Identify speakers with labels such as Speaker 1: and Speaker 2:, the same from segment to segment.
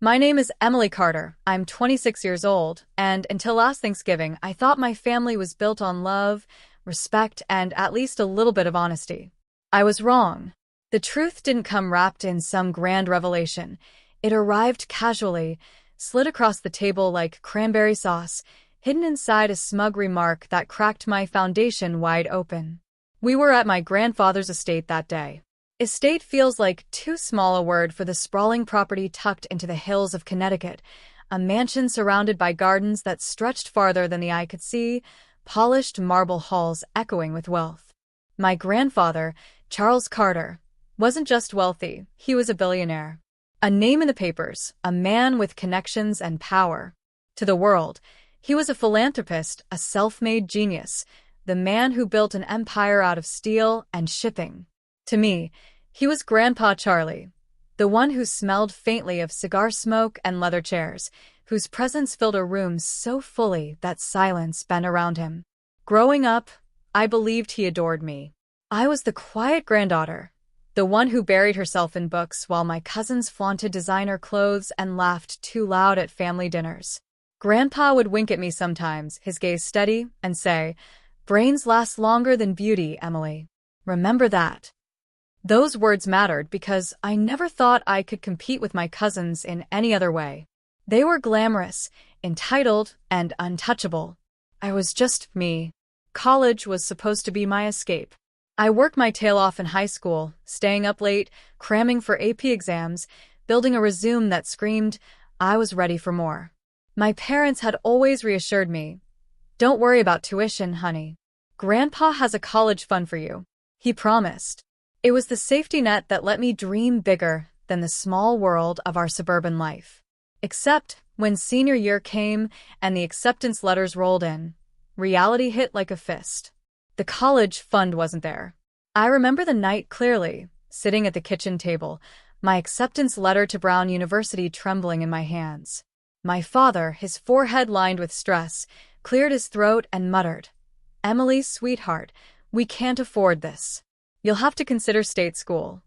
Speaker 1: My name is Emily Carter. I'm 26 years old, and until last Thanksgiving, I thought my family was built on love, respect, and at least a little bit of honesty. I was wrong. The truth didn't come wrapped in some grand revelation. It arrived casually, slid across the table like cranberry sauce, hidden inside a smug remark that cracked my foundation wide open. We were at my grandfather's estate that day. Estate feels like too small a word for the sprawling property tucked into the hills of Connecticut, a mansion surrounded by gardens that stretched farther than the eye could see, polished marble halls echoing with wealth. My grandfather, Charles Carter, wasn't just wealthy, he was a billionaire. A name in the papers, a man with connections and power. To the world, he was a philanthropist, a self-made genius, the man who built an empire out of steel and shipping. To me, he was Grandpa Charlie, the one who smelled faintly of cigar smoke and leather chairs, whose presence filled a room so fully that silence bent around him. Growing up, I believed he adored me. I was the quiet granddaughter, the one who buried herself in books while my cousins flaunted designer clothes and laughed too loud at family dinners. Grandpa would wink at me sometimes, his gaze steady, and say, "Brains last longer than beauty, Emily. Remember that." Those words mattered because I never thought I could compete with my cousins in any other way. They were glamorous, entitled, and untouchable. I was just me. College was supposed to be my escape. I worked my tail off in high school, staying up late, cramming for AP exams, building a resume that screamed, I was ready for more. My parents had always reassured me, "Don't worry about tuition, honey. Grandpa has a college fund for you," he promised. It was the safety net that let me dream bigger than the small world of our suburban life. Except when senior year came and the acceptance letters rolled in, reality hit like a fist. The college fund wasn't there. I remember the night clearly, sitting at the kitchen table, my acceptance letter to Brown University trembling in my hands. My father, his forehead lined with stress, cleared his throat and muttered, "Emily, sweetheart, we can't afford this. You'll have to consider state school."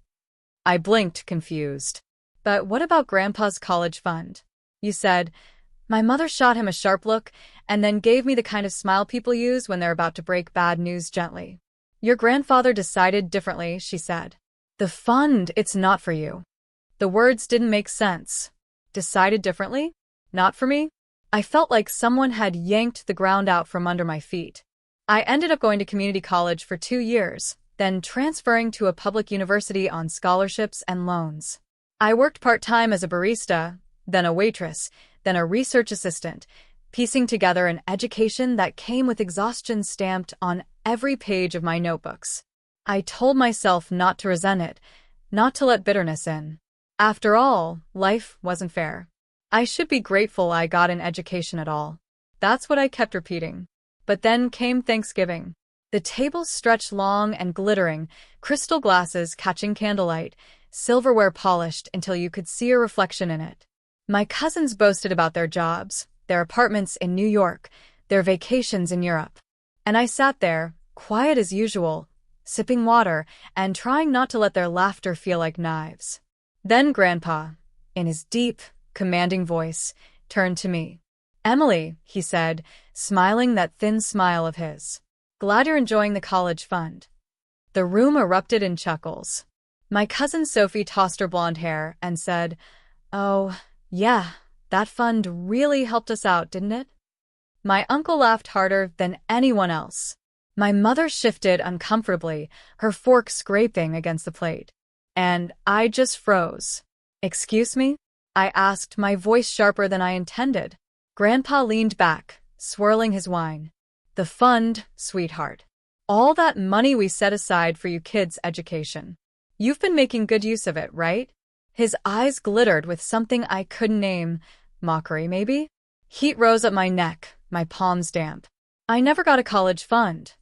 Speaker 1: I blinked, confused. "But what about Grandpa's college fund?" You said. My mother shot him a sharp look and then gave me the kind of smile people use when they're about to break bad news gently. "Your grandfather decided differently," she said. "The fund, it's not for you." The words didn't make sense. Decided differently? Not for me? I felt like someone had yanked the ground out from under my feet. I ended up going to community college for 2 years, then transferring to a public university on scholarships and loans. I worked part-time as a barista, then a waitress, then a research assistant, piecing together an education that came with exhaustion stamped on every page of my notebooks. I told myself not to resent it, not to let bitterness in. After all, life wasn't fair. I should be grateful I got an education at all. That's what I kept repeating. But then came Thanksgiving. The tables stretched long and glittering, crystal glasses catching candlelight, silverware polished until you could see a reflection in it. My cousins boasted about their jobs, their apartments in New York, their vacations in Europe. And I sat there, quiet as usual, sipping water and trying not to let their laughter feel like knives. Then Grandpa, in his deep, commanding voice, turned to me. "Emily," he said, smiling that thin smile of his. "Glad you're enjoying the college fund." The room erupted in chuckles. My cousin Sophie tossed her blonde hair and said, "Oh, yeah, that fund really helped us out, didn't it?" My uncle laughed harder than anyone else. My mother shifted uncomfortably, her fork scraping against the plate. And I just froze. "Excuse me?" I asked, my voice sharper than I intended. Grandpa leaned back, swirling his wine. "The fund, sweetheart. All that money we set aside for you kids' education. You've been making good use of it, right?" His eyes glittered with something I couldn't name. Mockery, maybe? Heat rose up my neck, my palms damp. "I never got a college fund,"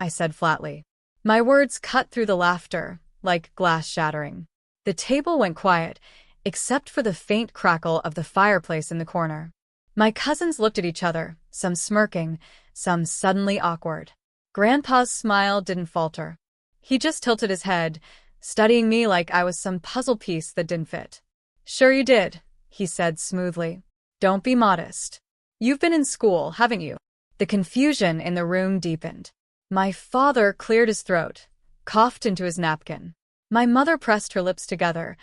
Speaker 1: I said flatly. My words cut through the laughter, like glass shattering. The table went quiet, except for the faint crackle of the fireplace in the corner. My cousins looked at each other, some smirking, some suddenly awkward. Grandpa's smile didn't falter. He just tilted his head, studying me like I was some puzzle piece that didn't fit. "Sure you did," he said smoothly. Don't be modest. You've been in school, haven't you? The confusion in the room deepened. My father cleared his throat, coughed into his napkin. My mother pressed her lips together,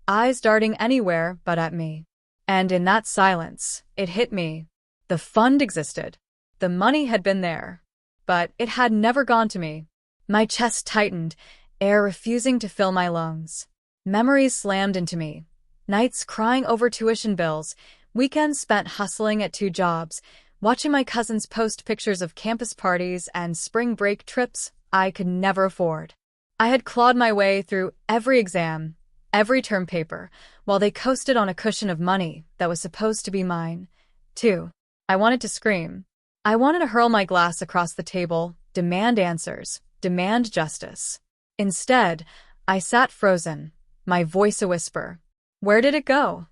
Speaker 1: eyes darting anywhere but at me. And in that silence, it hit me. The fund existed. The money had been there. But it had never gone to me. My chest tightened, air refusing to fill my lungs. Memories slammed into me. Nights crying over tuition bills, weekends spent hustling at 2 jobs, watching my cousins post pictures of campus parties and spring break trips I could never afford. I had clawed my way through every exam, every term paper, while they coasted on a cushion of money that was supposed to be mine, too. I wanted to scream. I wanted to hurl my glass across the table, demand answers, demand justice. Instead, I sat frozen, my voice a whisper. Where did it go?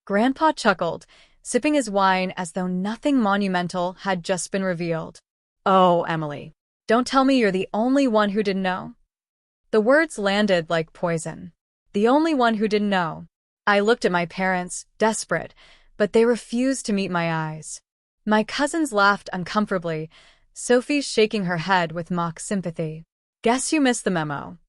Speaker 1: Grandpa chuckled, sipping his wine as though nothing monumental had just been revealed. Oh, Emily, don't tell me you're the only one who didn't know. The words landed like poison. The only one who didn't know. I looked at my parents, desperate, but they refused to meet my eyes. My cousins laughed uncomfortably, Sophie shaking her head with mock sympathy. Guess you missed the memo.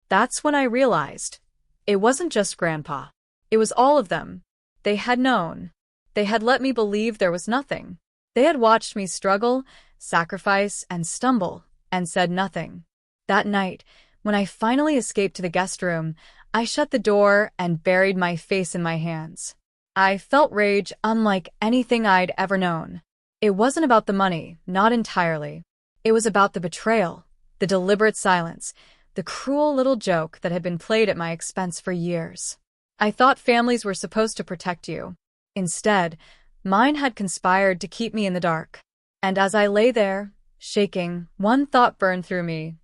Speaker 1: That's when I realized. It wasn't just Grandpa. It was all of them. They had known. They had let me believe there was nothing. They had watched me struggle, sacrifice, and stumble, and said nothing. That night, when I finally escaped to the guest room, I shut the door and buried my face in my hands. I felt rage unlike anything I'd ever known. It wasn't about the money, not entirely. It was about the betrayal, the deliberate silence, the cruel little joke that had been played at my expense for years. I thought families were supposed to protect you. Instead, mine had conspired to keep me in the dark. And as I lay there, shaking, one thought burned through me.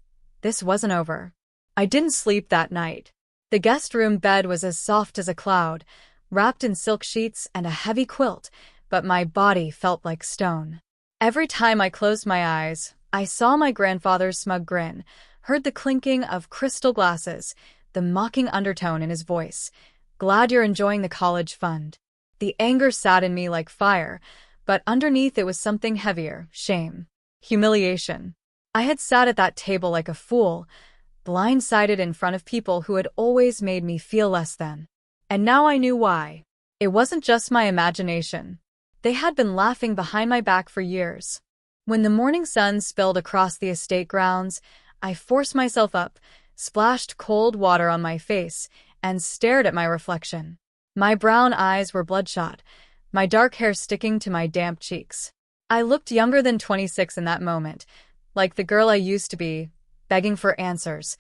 Speaker 1: This wasn't over. I didn't sleep that night. The guest room bed was as soft as a cloud, wrapped in silk sheets and a heavy quilt, but my body felt like stone. Every time I closed my eyes, I saw my grandfather's smug grin, heard the clinking of crystal glasses, the mocking undertone in his voice. Glad you're enjoying the college fund. The anger sat in me like fire, but underneath it was something heavier, shame, humiliation. I had sat at that table like a fool, blindsided in front of people who had always made me feel less than. And now I knew why. It wasn't just my imagination. They had been laughing behind my back for years. When the morning sun spilled across the estate grounds, I forced myself up, splashed cold water on my face, and stared at my reflection. My brown eyes were bloodshot, my dark hair sticking to my damp cheeks. I looked younger than 26 in that moment, like the girl I used to be, begging for answers,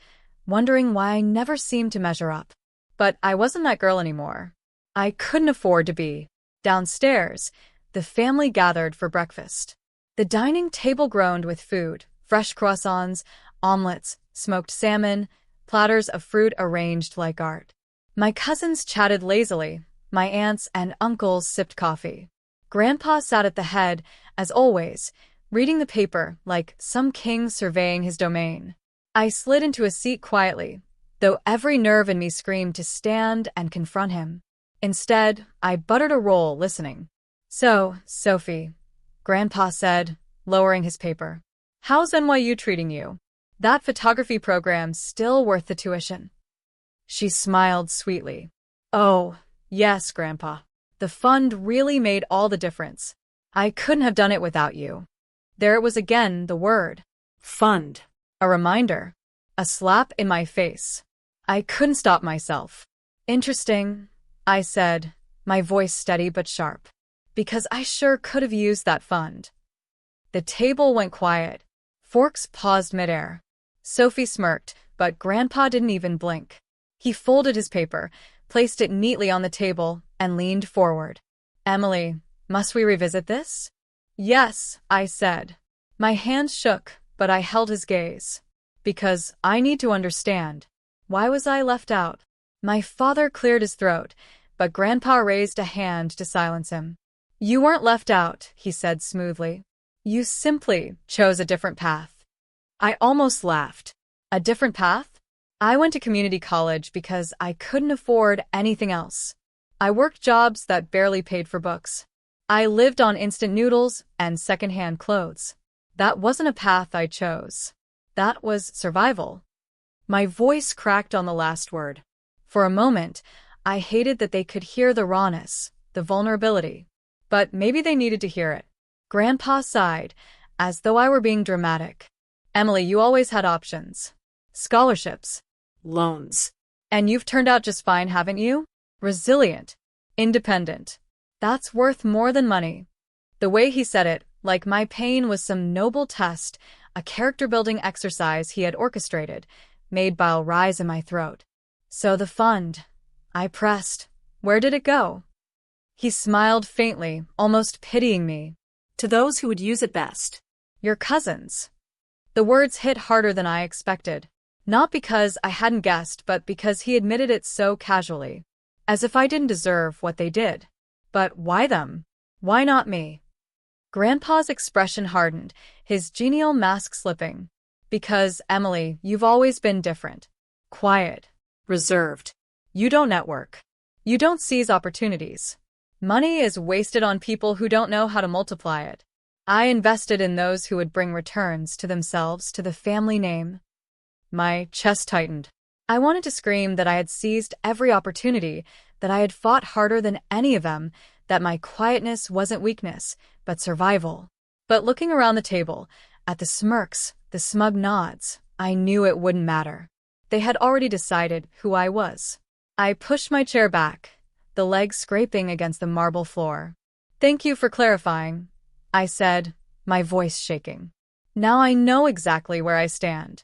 Speaker 1: wondering why I never seemed to measure up. But I wasn't that girl anymore. I couldn't afford to be. Downstairs, the family gathered for breakfast. The dining table groaned with food, fresh croissants, omelets, smoked salmon, platters of fruit arranged like art. My cousins chatted lazily, my aunts and uncles sipped coffee. Grandpa sat at the head, as always, reading the paper like some king surveying his domain. I slid into a seat quietly, though every nerve in me screamed to stand and confront him. Instead, I buttered a roll, listening. So, Sophie, Grandpa said, lowering his paper. How's NYU treating you? That photography program's still worth the tuition. She smiled sweetly. Oh, yes, Grandpa. The fund really made all the difference. I couldn't have done it without you. There it was again, the word. Fund. A reminder. A slap in my face. I couldn't stop myself. Interesting, I said, my voice steady but sharp. Because I sure could have used that fund. The table went quiet. Forks paused midair. Sophie smirked, but Grandpa didn't even blink. He folded his paper, placed it neatly on the table, and leaned forward. Emily, must we revisit this? Yes, I said. My hands shook, but I held his gaze. Because I need to understand. Why was I left out? My father cleared his throat, but Grandpa raised a hand to silence him. You weren't left out, he said smoothly. You simply chose a different path. I almost laughed. A different path? I went to community college because I couldn't afford anything else. I worked jobs that barely paid for books. I lived on instant noodles and secondhand clothes. That wasn't a path I chose. That was survival. My voice cracked on the last word. For a moment, I hated that they could hear the rawness, the vulnerability. But maybe they needed to hear it. Grandpa sighed, as though I were being dramatic. Emily, you always had options. Scholarships. Loans. And you've turned out just fine, haven't you? Resilient. Independent. That's worth more than money. The way he said it, like my pain was some noble test, a character-building exercise he had orchestrated, made bile rise in my throat. So the fund. I pressed. Where did it go? He smiled faintly, almost pitying me. To those who would use it best. Your cousins. The words hit harder than I expected. Not because I hadn't guessed, but because he admitted it so casually. As if I didn't deserve what they did. But why them? Why not me? Grandpa's expression hardened, his genial mask slipping. Because, Emily, you've always been different. Quiet. Reserved. You don't network. You don't seize opportunities. Money is wasted on people who don't know how to multiply it. I invested in those who would bring returns to themselves, to the family name. My chest tightened. I wanted to scream that I had seized every opportunity, that I had fought harder than any of them, that my quietness wasn't weakness, but survival. But looking around the table, at the smirks, the smug nods, I knew it wouldn't matter. They had already decided who I was. I pushed my chair back, the legs scraping against the marble floor. Thank you for clarifying, I said, my voice shaking. Now I know exactly where I stand.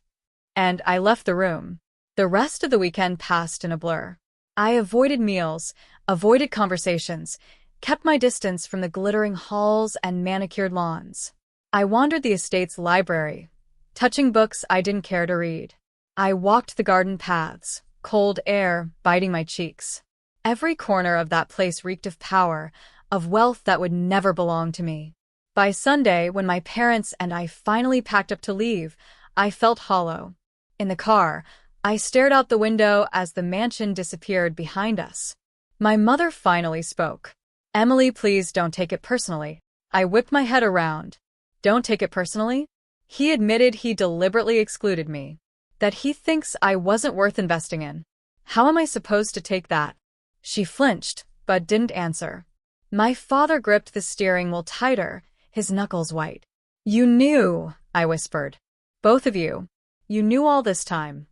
Speaker 1: And I left the room. The rest of the weekend passed in a blur. I avoided meals, avoided conversations, kept my distance from the glittering halls and manicured lawns. I wandered the estate's library, touching books I didn't care to read. I walked the garden paths, cold air biting my cheeks. Every corner of that place reeked of power, of wealth that would never belong to me. By Sunday, when my parents and I finally packed up to leave, I felt hollow. In the car, I stared out the window as the mansion disappeared behind us. My mother finally spoke. Emily, please don't take it personally. I whipped my head around. Don't take it personally? He admitted he deliberately excluded me. That he thinks I wasn't worth investing in. How am I supposed to take that? She flinched, but didn't answer. My father gripped the steering wheel tighter, his knuckles white. You knew, I whispered. Both of you. You knew all this time.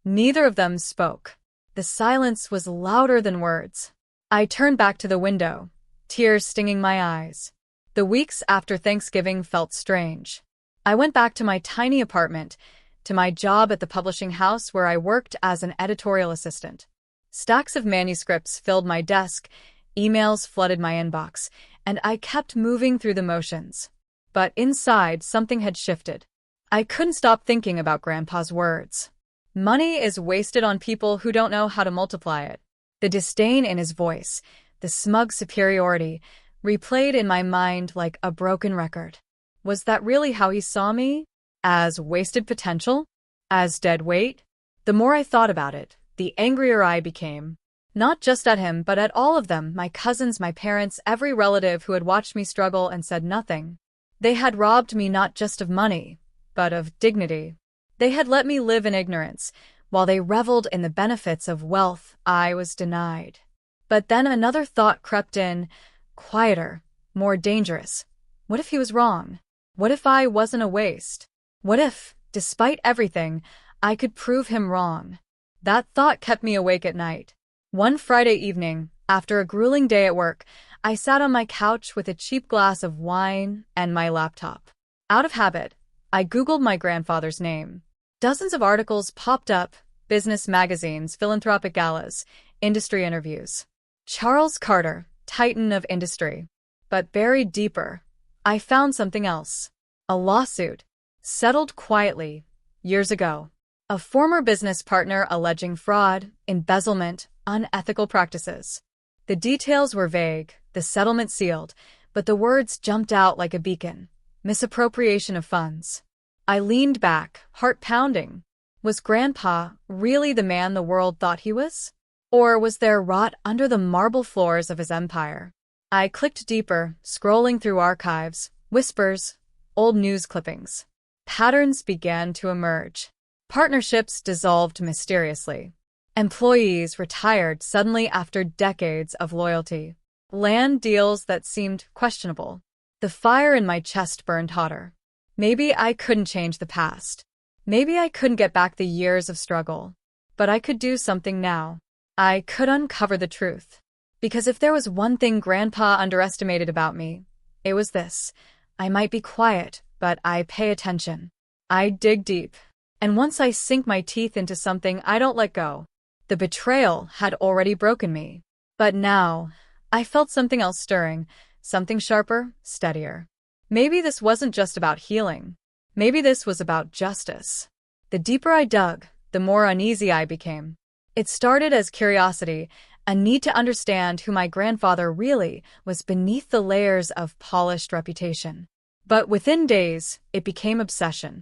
Speaker 1: Neither of them spoke. The silence was louder than words. I turned back to the window, tears stinging my eyes. The weeks after Thanksgiving felt strange. I went back to my tiny apartment, to my job at the publishing house where I worked as an editorial assistant. Stacks of manuscripts filled my desk, emails flooded my inbox, and I kept moving through the motions. But inside, something had shifted. I couldn't stop thinking about Grandpa's words. Money is wasted on people who don't know how to multiply it. The disdain in his voice, the smug superiority, replayed in my mind like a broken record. Was that really how he saw me? As wasted potential? As dead weight? The more I thought about it, the angrier I became. Not just at him, but at all of them, my cousins, my parents, every relative who had watched me struggle and said nothing. They had robbed me not just of money, but of dignity. They had let me live in ignorance, while they reveled in the benefits of wealth I was denied. But then another thought crept in, quieter, more dangerous. What if he was wrong? What if I wasn't a waste? What if, despite everything, I could prove him wrong? That thought kept me awake at night. One Friday evening, after a grueling day at work, I sat on my couch with a cheap glass of wine and my laptop. Out of habit, I Googled my grandfather's name. Dozens of articles popped up, business magazines, philanthropic galas, industry interviews. Charles Carter, titan of industry. But buried deeper, I found something else. A lawsuit, settled quietly, years ago. A former business partner alleging fraud, embezzlement, unethical practices. The details were vague, the settlement sealed, but the words jumped out like a beacon. Misappropriation of funds. I leaned back, heart pounding. Was Grandpa really the man the world thought he was? Or was there rot under the marble floors of his empire? I clicked deeper, scrolling through archives, whispers, old news clippings. Patterns began to emerge. Partnerships dissolved mysteriously. Employees retired suddenly after decades of loyalty. Land deals that seemed questionable. The fire in my chest burned hotter. Maybe I couldn't change the past. Maybe I couldn't get back the years of struggle. But I could do something now. I could uncover the truth. Because if there was one thing Grandpa underestimated about me, it was this. I might be quiet, but I pay attention. I dig deep. And once I sink my teeth into something, I don't let go. The betrayal had already broken me. But now, I felt something else stirring, something sharper, steadier. Maybe this wasn't just about healing. Maybe this was about justice. The deeper I dug, the more uneasy I became. It started as curiosity, a need to understand who my grandfather really was beneath the layers of polished reputation. But within days, it became obsession.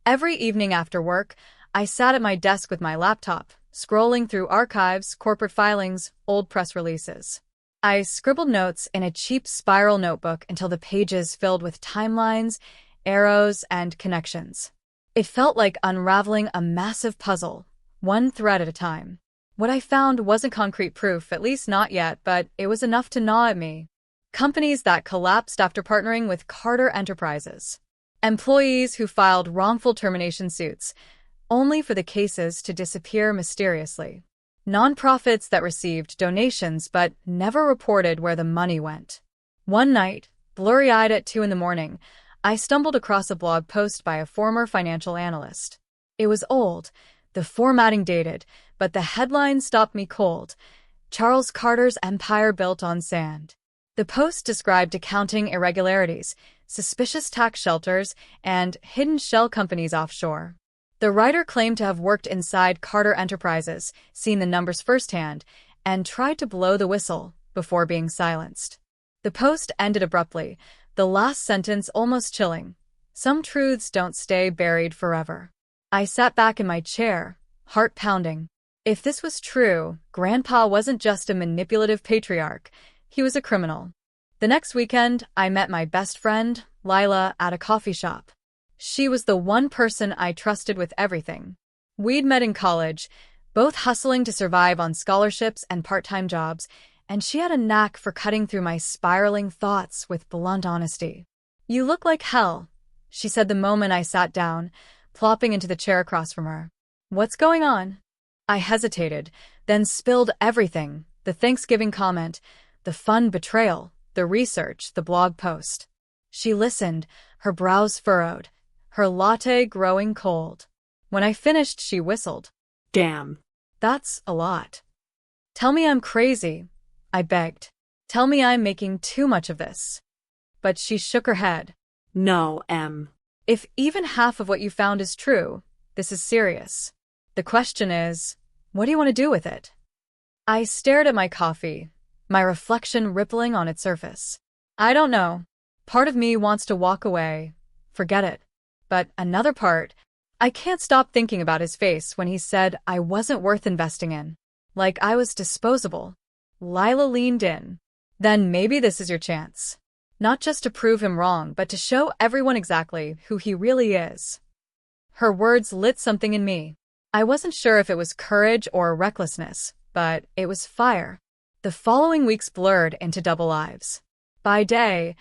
Speaker 1: Every evening after work, I sat at my desk with my laptop, scrolling through archives, corporate filings, old press releases. I scribbled notes in a cheap spiral notebook until the pages filled with timelines, arrows, and connections. It felt like unraveling a massive puzzle, one thread at a time. What I found wasn't concrete proof, at least not yet, but it was enough to gnaw at me. Companies that collapsed after partnering with Carter Enterprises. Employees who filed wrongful termination suits, only for the cases to disappear mysteriously. Nonprofits that received donations but never reported where the money went. One night, blurry-eyed at 2 a.m, I stumbled across a blog post by a former financial analyst. It was old, the formatting dated, but the headline stopped me cold. Charles Carter's empire built on sand. The post described accounting irregularities, suspicious tax shelters, and hidden shell companies offshore. The writer claimed to have worked inside Carter Enterprises, seen the numbers firsthand, and tried to blow the whistle before being silenced. The post ended abruptly, the last sentence almost chilling. Some truths don't stay buried forever. I sat back in my chair, heart pounding. If this was true, Grandpa wasn't just a manipulative patriarch, he was a criminal. The next weekend, I met my best friend, Lila, at a coffee shop. She was the one person I trusted with everything. We'd met in college, both hustling to survive on scholarships and part-time jobs, and she had a knack for cutting through my spiraling thoughts with blunt honesty. "You look like hell," she said the moment I sat down, plopping into the chair across from her. "What's going on?" I hesitated, then spilled everything, the Thanksgiving comment, the fun betrayal, the research, the blog post. She listened, her brows furrowed, her latte growing cold. When I finished, she whistled.
Speaker 2: "Damn.
Speaker 1: That's a lot. Tell me I'm crazy," I begged. "Tell me I'm making too much of this." But she shook her head.
Speaker 2: No, Em.
Speaker 1: "If even half of what you found is true, this is serious. The question is, what do you want to do with it?" I stared at my coffee, my reflection rippling on its surface. I don't know. Part of me wants to walk away, forget it. But another part, I can't stop thinking about his face when he said I wasn't worth investing in. Like I was disposable. Lila leaned in. "Then maybe this is your chance. Not just to prove him wrong, but to show everyone exactly who he really is." Her words lit something in me. I wasn't sure if it was courage or recklessness, but it was fire. The following weeks blurred into double lives. By day,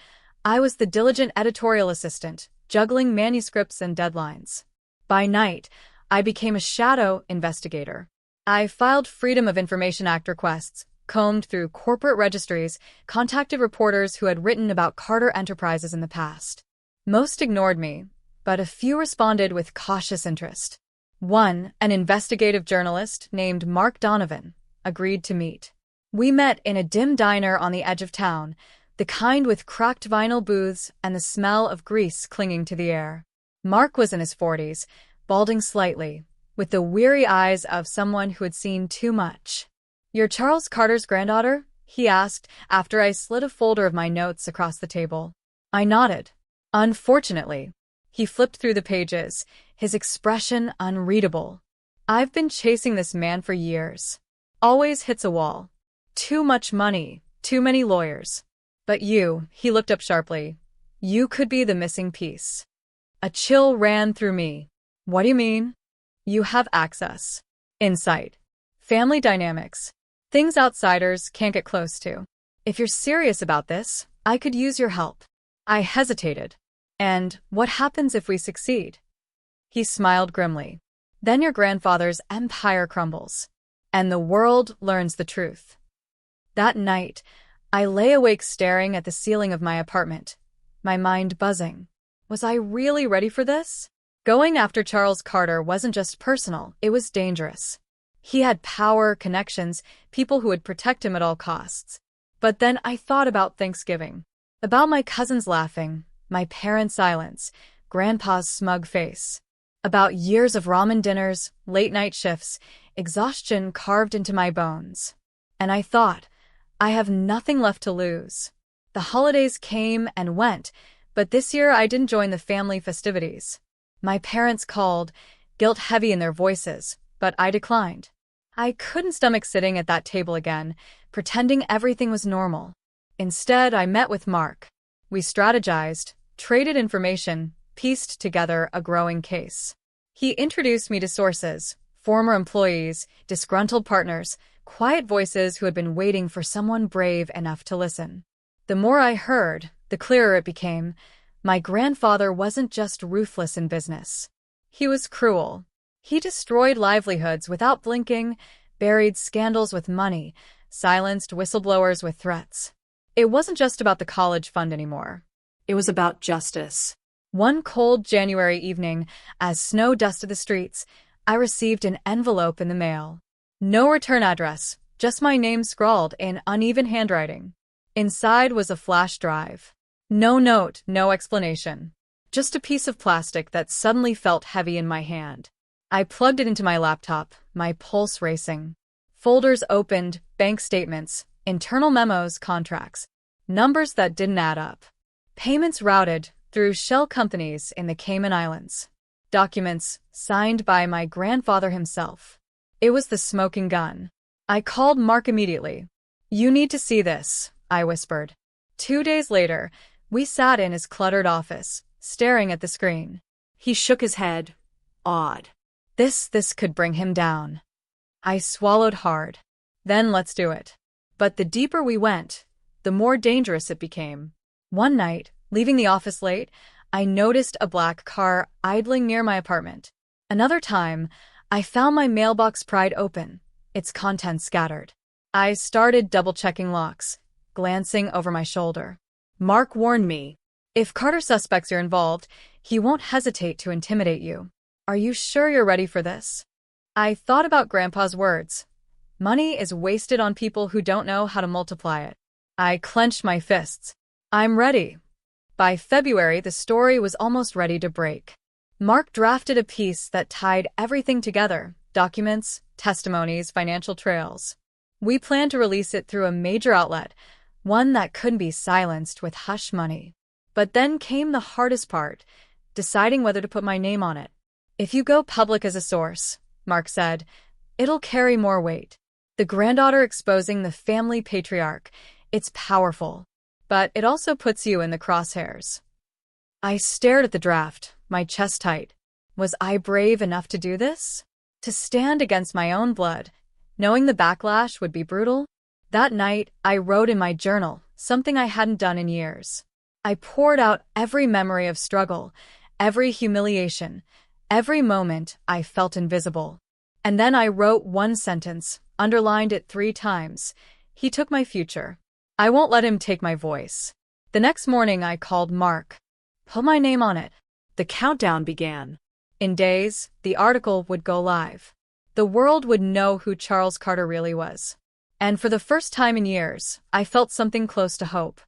Speaker 1: I was the diligent editorial assistant, juggling manuscripts and deadlines. By night, I became a shadow investigator. I filed Freedom of Information Act requests, combed through corporate registries, contacted reporters who had written about Carter Enterprises in the past. Most ignored me, but a few responded with cautious interest. One, an investigative journalist named Mark Donovan, agreed to meet. We met in a dim diner on the edge of town, the kind with cracked vinyl booths and the smell of grease clinging to the air. Mark was in his 40s, balding slightly, with the weary eyes of someone who had seen too much. "You're Charles Carter's granddaughter?" he asked, after I slid a folder of my notes across the table. I nodded. "Unfortunately." He flipped through the pages, his expression unreadable. "I've been chasing this man for years. always hits a wall. Too much money, too many lawyers. But you, he looked up sharply, you could be the missing piece. A chill ran through me. What do you mean? You have access. Insight. Family dynamics. Things outsiders can't get close to. If you're serious about this, I could use your help. I hesitated. And what happens if we succeed? He smiled grimly. Then your grandfather's empire crumbles. And the world learns the truth. That night, I lay awake staring at the ceiling of my apartment, my mind buzzing. Was I really ready for this? Going after Charles Carter wasn't just personal, it was dangerous. He had power, connections, people who would protect him at all costs. But then I thought about Thanksgiving. About my cousins laughing, my parents' silence, Grandpa's smug face. About years of ramen dinners, late-night shifts, exhaustion carved into my bones. And I thought, I have nothing left to lose. The holidays came and went, but this year I didn't join the family festivities. My parents called, guilt heavy in their voices, but I declined. I couldn't stomach sitting at that table again, pretending everything was normal. Instead, I met with Mark. We strategized, traded information, pieced together a growing case. He introduced me to sources, former employees, disgruntled partners, quiet voices who had been waiting for someone brave enough to listen. The more I heard, the clearer it became. My grandfather wasn't just ruthless in business. He was cruel. He destroyed livelihoods without blinking, buried scandals with money, silenced whistleblowers with threats. It wasn't just about the college fund anymore.
Speaker 2: It was about justice.
Speaker 1: One cold January evening, as snow dusted the streets, I received an envelope in the mail. No return address, just my name scrawled in uneven handwriting. Inside was a flash drive. No note, no explanation. Just a piece of plastic that suddenly felt heavy in my hand. I plugged it into my laptop, my pulse racing. Folders opened, bank statements, internal memos, contracts. Numbers that didn't add up. Payments routed through shell companies in the Cayman Islands. Documents signed by my grandfather himself. It was the smoking gun. I called Mark immediately. You need to see this, I whispered. 2 days later, we sat in his cluttered office, staring at the screen.
Speaker 2: He shook his head, awed.
Speaker 1: This could bring him down. I swallowed hard. Then let's do it. But the deeper we went, the more dangerous it became. One night, leaving the office late, I noticed a black car idling near my apartment. Another time, I found my mailbox pried open, its contents scattered. I started double-checking locks, glancing over my shoulder. Mark warned me, if Carter suspects you're involved, he won't hesitate to intimidate you. Are you sure you're ready for this? I thought about Grandpa's words. Money is wasted on people who don't know how to multiply it. I clenched my fists. I'm ready. By February, the story was almost ready to break. Mark drafted a piece that tied everything together, documents, testimonies, financial trails. We planned to release it through a major outlet, one that couldn't be silenced with hush money. But then came the hardest part, deciding whether to put my name on it. If you go public as a source, Mark said, it'll carry more weight. The granddaughter exposing the family patriarch, it's powerful. But it also puts you in the crosshairs. I stared at the draft, my chest tight. Was I brave enough to do this? To stand against my own blood, knowing the backlash would be brutal? That night, I wrote in my journal, something I hadn't done in years. I poured out every memory of struggle, every humiliation, every moment I felt invisible. And then I wrote one sentence, underlined it 3 times. He took my future. I won't let him take my voice. The next morning I called Mark. Put my name on it.
Speaker 2: The countdown began.
Speaker 1: In days, the article would go live. The world would know who Charles Carter really was. And for the first time in years, I felt something close to hope.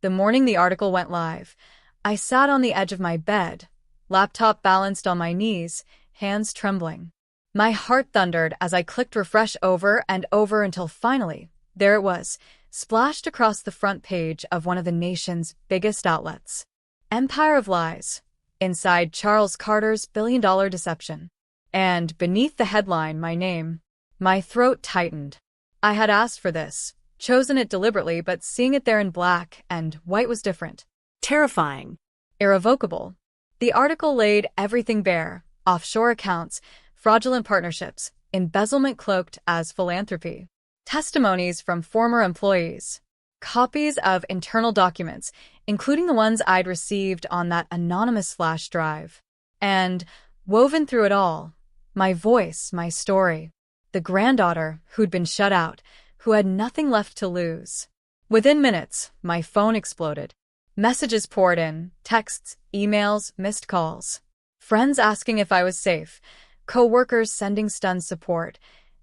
Speaker 1: The morning the article went live, I sat on the edge of my bed, laptop balanced on my knees, hands trembling. My heart thundered as I clicked refresh over and over until finally, there it was, splashed across the front page of one of the nation's biggest outlets. Empire of Lies. Inside Charles Carter's billion-dollar deception. And beneath the headline, my name. My throat tightened. I had asked for this, chosen it deliberately, but seeing it there in black and white was different.
Speaker 2: Terrifying.
Speaker 1: Irrevocable. The article laid everything bare: offshore accounts, fraudulent partnerships, embezzlement cloaked as philanthropy, testimonies from former employees, copies of internal documents, including the ones I'd received on that anonymous flash drive. And, woven through it all, my voice, my story. The granddaughter who'd been shut out, who had nothing left to lose. Within minutes, my phone exploded. Messages poured in, texts, emails, missed calls. Friends asking if I was safe, co-workers sending stunned support,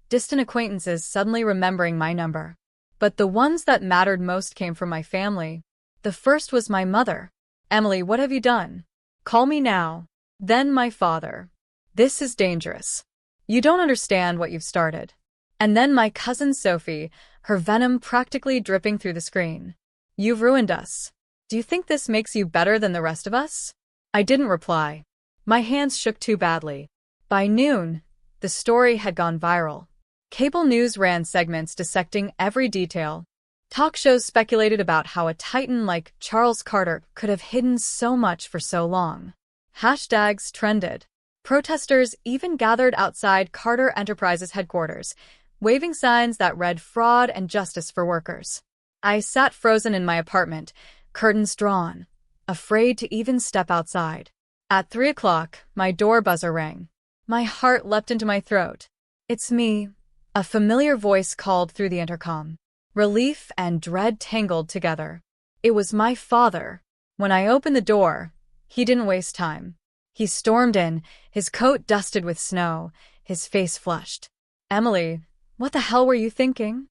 Speaker 1: distant acquaintances suddenly remembering my number. But the ones that mattered most came from my family. The first was my mother. "Emily, what have you done? Call me now." Then my father. "This is dangerous. You don't understand what you've started." And then my cousin Sophie, her venom practically dripping through the screen. "You've ruined us. Do you think this makes you better than the rest of us?" I didn't reply. My hands shook too badly. By noon, the story had gone viral. Cable news ran segments dissecting every detail. Talk shows speculated about how a titan like Charles Carter could have hidden so much for so long. Hashtags trended. Protesters even gathered outside Carter Enterprises headquarters, waving signs that read "Fraud and Justice for Workers." I sat frozen in my apartment, curtains drawn, afraid to even step outside. At 3 o'clock, my door buzzer rang. My heart leapt into my throat. "It's me," a familiar voice called through the intercom. Relief and dread tangled together. It was my father. When I opened the door, he didn't waste time. He stormed in, his coat dusted with snow, his face flushed. "Emily, what the hell were you thinking?"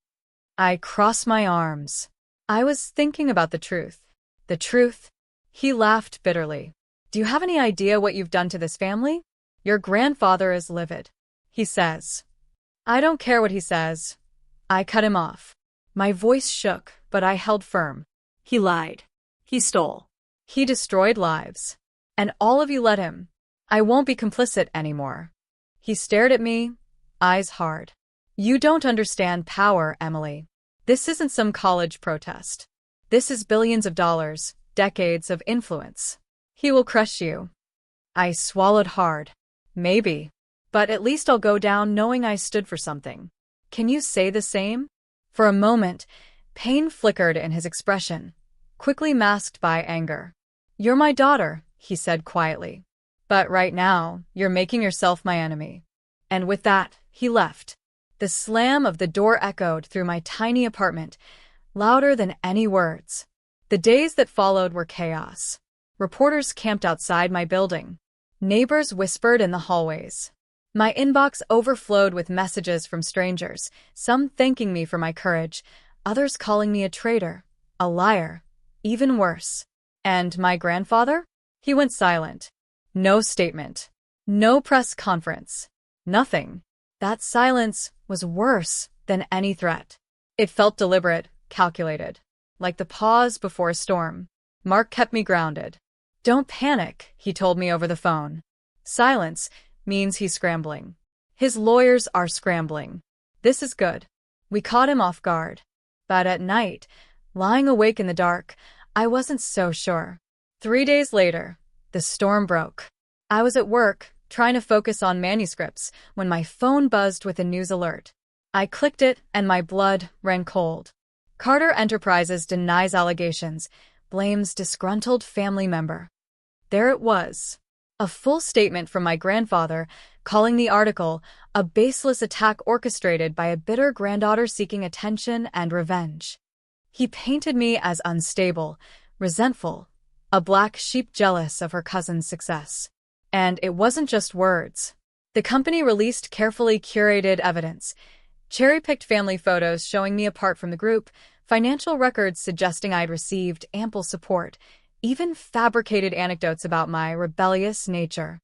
Speaker 1: I crossed my arms. "I was thinking about the truth." "The truth?" He laughed bitterly. "Do you have any idea what you've done to this family? Your grandfather is livid. He says." "I don't care what he says." I cut him off. My voice shook, but I held firm.
Speaker 2: He lied. He stole.
Speaker 1: He destroyed lives. And all of you let him. I won't be complicit anymore. He stared at me, eyes hard. "You don't understand power, Emily. This isn't some college protest. This is billions of dollars, decades of influence. He will crush you." I swallowed hard. "Maybe. But at least I'll go down knowing I stood for something. Can you say the same?" For a moment, pain flickered in his expression, quickly masked by anger. "You're my daughter," he said quietly. "But right now, you're making yourself my enemy." And with that, he left. The slam of the door echoed through my tiny apartment, louder than any words. The days that followed were chaos. Reporters camped outside my building. Neighbors whispered in the hallways. My inbox overflowed with messages from strangers, some thanking me for my courage, others calling me a traitor, a liar, even worse. And my grandfather? He went silent. No statement. No press conference. Nothing. That silence was worse than any threat. It felt deliberate, calculated, like the pause before a storm. Mark kept me grounded. "Don't panic," he told me over the phone. "Silence means he's scrambling. His lawyers are scrambling. This is good." We caught him off guard. But at night, lying awake in the dark, I wasn't so sure. 3 days later, the storm broke. I was at work, trying to focus on manuscripts, when my phone buzzed with a news alert. I clicked it, and my blood ran cold. Carter Enterprises denies allegations, blames disgruntled family member. There it was. A full statement from my grandfather, calling the article a baseless attack orchestrated by a bitter granddaughter seeking attention and revenge. He painted me as unstable, resentful, a black sheep jealous of her cousin's success. And it wasn't just words. The company released carefully curated evidence, cherry-picked family photos showing me apart from the group, financial records suggesting I'd received ample support, even fabricated anecdotes about my rebellious nature.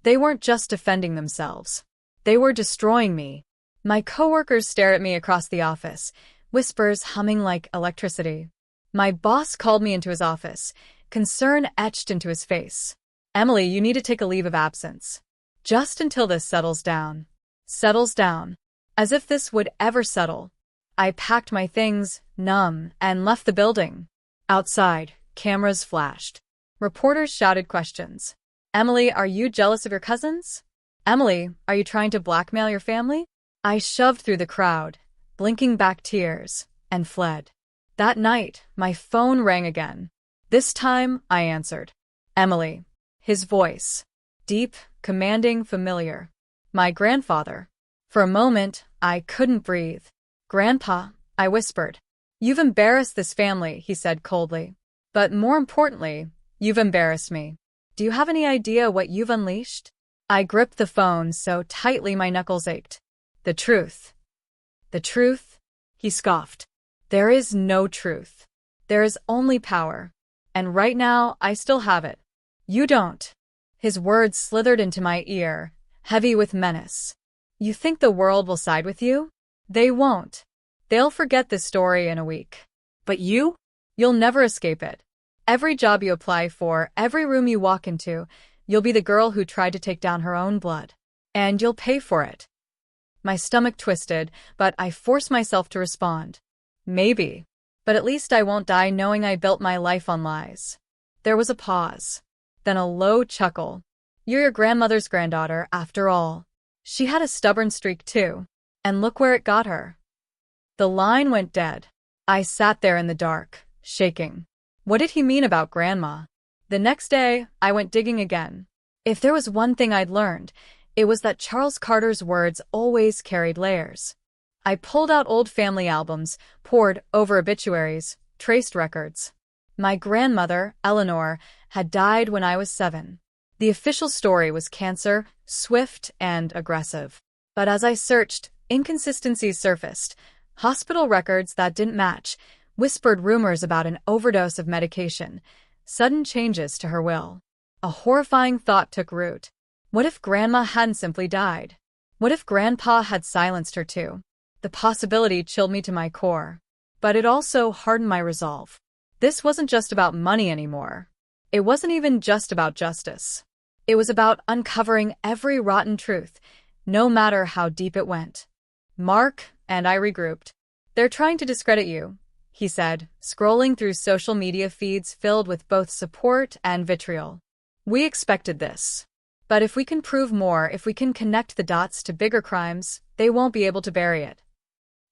Speaker 1: They weren't just defending themselves. They were destroying me. My coworkers stared at me across the office, whispers humming like electricity. My boss called me into his office, concern etched into his face. "Emily, you need to take a leave of absence. Just until this settles down." Settles down. As if this would ever settle. I packed my things, numb, and left the building. Outside, cameras flashed. Reporters shouted questions. Emily, are you jealous of your cousins? Emily, are you trying to blackmail your family? I shoved through the crowd, blinking back tears, and fled. That night, my phone rang again. This time, I answered. Emily. His voice. Deep, commanding, familiar. My grandfather. For a moment, I couldn't breathe. Grandpa, I whispered. You've embarrassed this family, he said coldly. But more importantly, you've embarrassed me. Do you have any idea what you've unleashed? I gripped the phone so tightly my knuckles ached. The truth. The truth? He scoffed. There is no truth. There is only power. And right now, I still have it. You don't. His words slithered into my ear, heavy with menace. You think the world will side with you? They won't. They'll forget this story in a week.
Speaker 2: But you?
Speaker 1: You'll never escape it. Every job you apply for, every room you walk into, you'll be the girl who tried to take down her own blood. And you'll pay for it. My stomach twisted, but I forced myself to respond. Maybe. But at least I won't die knowing I built my life on lies. There was a pause. Then a low chuckle. You're your grandmother's granddaughter, after all. She had a stubborn streak too. And look where it got her. The line went dead. I sat there in the dark, shaking. What did he mean about Grandma? The next day, I went digging again. If there was one thing I'd learned, it was that Charles Carter's words always carried layers. I pulled out old family albums, pored over obituaries, traced records. My grandmother, Eleanor, had died when I was 7. The official story was cancer, swift and aggressive. But as I searched, inconsistencies surfaced. Hospital records that didn't match, whispered rumors about an overdose of medication, sudden changes to her will. A horrifying thought took root. What if Grandma hadn't simply died? What if Grandpa had silenced her too? The possibility chilled me to my core. But it also hardened my resolve. This wasn't just about money anymore. It wasn't even just about justice. It was about uncovering every rotten truth, no matter how deep it went. Mark and I regrouped. They're trying to discredit you, he said, scrolling through social media feeds filled with both support and vitriol. We expected this. But if we can prove more, if we can connect the dots to bigger crimes, they won't be able to bury it.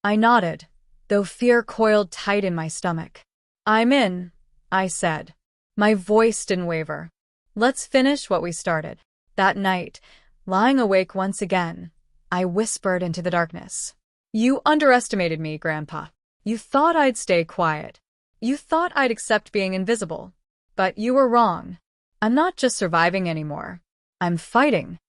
Speaker 1: I nodded, though fear coiled tight in my stomach. I'm in, I said. My voice didn't waver. Let's finish what we started. That night, lying awake once again, I whispered into the darkness. You underestimated me, Grandpa. You thought I'd stay quiet. You thought I'd accept being invisible. But you were wrong. I'm not just surviving anymore. I'm fighting.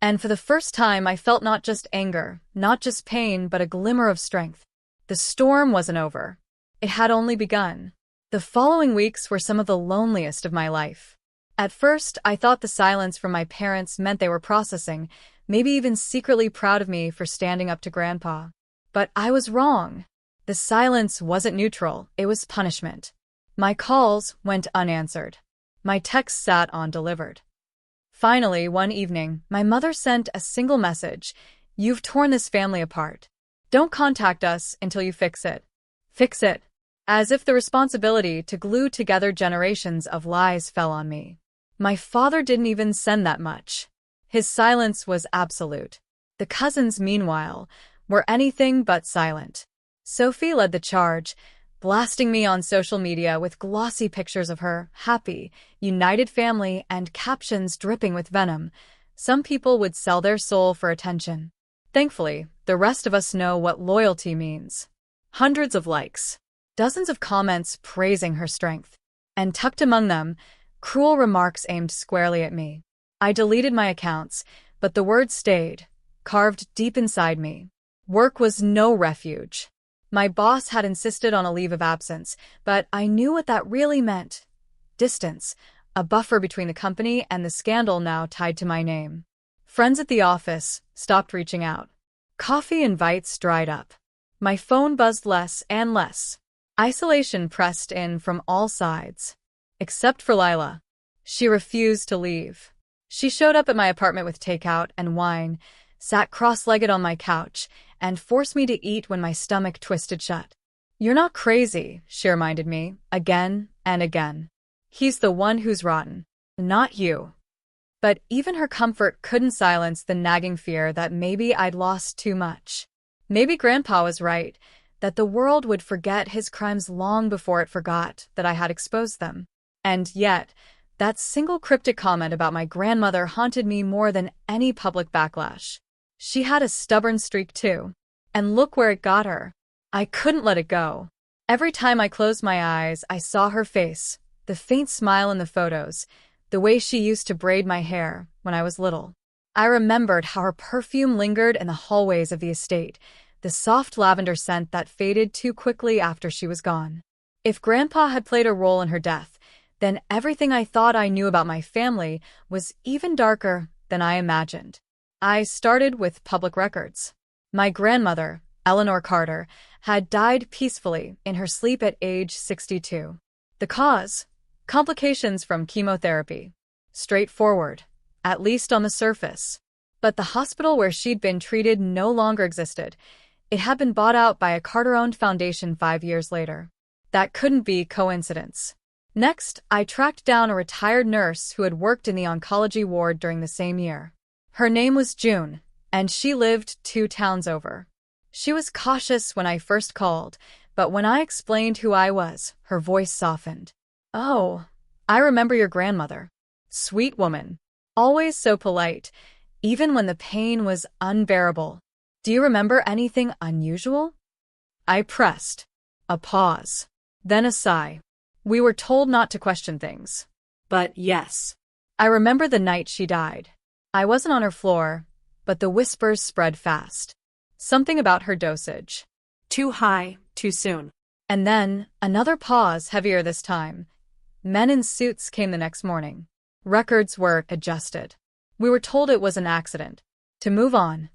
Speaker 1: And for the first time, I felt not just anger, not just pain, but a glimmer of strength. The storm wasn't over. It had only begun. The following weeks were some of the loneliest of my life. At first, I thought the silence from my parents meant they were processing, maybe even secretly proud of me for standing up to Grandpa. But I was wrong. The silence wasn't neutral, it was punishment. My calls went unanswered. My texts sat undelivered. Finally, one evening, my mother sent a single message. You've torn this family apart. Don't contact us until you fix it. Fix it. As if the responsibility to glue together generations of lies fell on me. My father didn't even send that much. His silence was absolute. The cousins, meanwhile, were anything but silent. Sophie led the charge, blasting me on social media with glossy pictures of her happy, united family and captions dripping with venom. Some people would sell their soul for attention. Thankfully, the rest of us know what loyalty means. Hundreds of likes, dozens of comments praising her strength, and tucked among them, cruel remarks aimed squarely at me. I deleted my accounts, but the words stayed, carved deep inside me. Work was no refuge. My boss had insisted on a leave of absence, but I knew what that really meant. Distance, a buffer between the company and the scandal now tied to my name. Friends at the office stopped reaching out. Coffee invites dried up. My phone buzzed less and less. Isolation pressed in from all sides. Except for Lila. She refused to leave. She showed up at my apartment with takeout and wine, sat cross-legged on my couch, and forced me to eat when my stomach twisted shut. "You're not crazy," she reminded me, again and again. "He's the one who's rotten, not you." But even her comfort couldn't silence the nagging fear that maybe I'd lost too much. Maybe Grandpa was right, that the world would forget his crimes long before it forgot that I had exposed them. And yet, that single cryptic comment about my grandmother haunted me more than any public backlash. She had a stubborn streak too. And look where it got her. I couldn't let it go. Every time I closed my eyes, I saw her face, the faint smile in the photos, the way she used to braid my hair when I was little. I remembered how her perfume lingered in the hallways of the estate, the soft lavender scent that faded too quickly after she was gone. If Grandpa had played a role in her death, then everything I thought I knew about my family was even darker than I imagined. I started with public records. My grandmother, Eleanor Carter, had died peacefully in her sleep at age 62. The cause? Complications from chemotherapy. Straightforward, at least on the surface. But the hospital where she'd been treated no longer existed. It had been bought out by a Carter-owned foundation 5 years later. That couldn't be coincidence. Next, I tracked down a retired nurse who had worked in the oncology ward during the same year. Her name was June, and she lived 2 towns over. She was cautious when I first called, but when I explained who I was, her voice softened. "Oh, I remember your grandmother. Sweet woman. Always so polite, even when the pain was unbearable. Do you remember anything unusual?" I pressed. A pause. Then a sigh. "We were told not to question things. But yes. I remember the night she died. I wasn't on her floor, but the whispers spread fast. Something about her dosage.
Speaker 2: Too high, too soon."
Speaker 1: And then, another pause, heavier this time. Men in suits came the next morning. Records were adjusted. We were told it was an accident. To move on.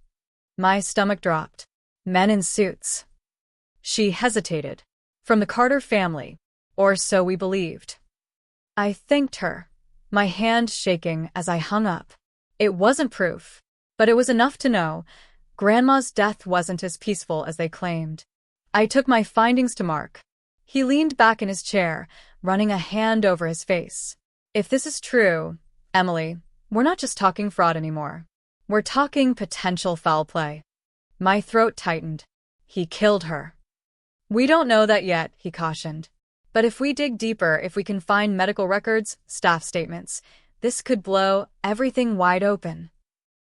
Speaker 1: My stomach dropped. Men in suits. She hesitated. From the Carter family. Or so we believed. I thanked her, my hand shaking as I hung up. It wasn't proof, but it was enough to know Grandma's death wasn't as peaceful as they claimed. I took my findings to Mark. He leaned back in his chair, running a hand over his face. "If this is true, Emily, we're not just talking fraud anymore. We're talking potential foul play." My throat tightened. He killed her. "We don't know that yet," he cautioned. "But if we dig deeper, if we can find medical records, staff statements, this could blow everything wide open."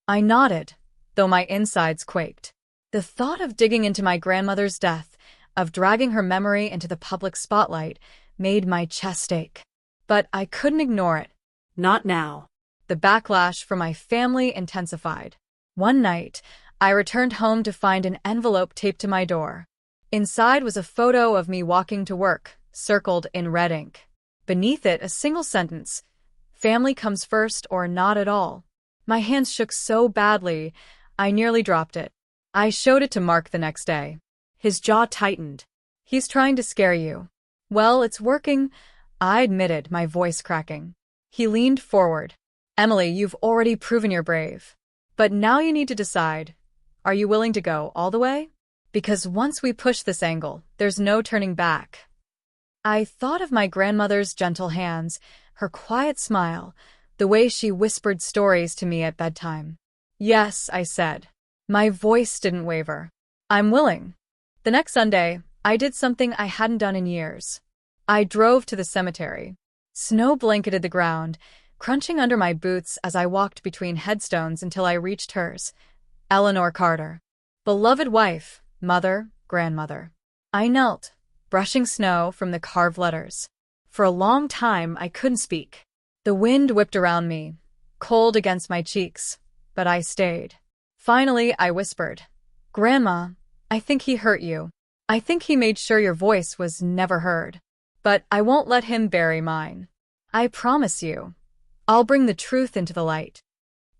Speaker 1: I nodded, though my insides quaked. The thought of digging into my grandmother's death, of dragging her memory into the public spotlight, made my chest ache. But I couldn't ignore it.
Speaker 2: Not now.
Speaker 1: The backlash from my family intensified. One night, I returned home to find an envelope taped to my door. Inside was a photo of me walking to work, circled in red ink. Beneath it, a single sentence: "Family comes first or not at all." My hands shook so badly, I nearly dropped it. I showed it to Mark the next day. His jaw tightened. "He's trying to scare you." "Well, it's working," I admitted, my voice cracking. He leaned forward. "Emily, you've already proven you're brave. But now you need to decide. Are you willing to go all the way? Because once we push this angle, there's no turning back." I thought of my grandmother's gentle hands, her quiet smile, the way she whispered stories to me at bedtime. "Yes," I said. My voice didn't waver. "I'm willing." The next Sunday, I did something I hadn't done in years. I drove to the cemetery. Snow blanketed the ground, crunching under my boots as I walked between headstones until I reached hers. Eleanor Carter. Beloved wife, mother, grandmother. I knelt, brushing snow from the carved letters. For a long time, I couldn't speak. The wind whipped around me, cold against my cheeks, but I stayed. Finally, I whispered, "Grandma, I think he hurt you. I think he made sure your voice was never heard. But I won't let him bury mine. I promise you. I'll bring the truth into the light."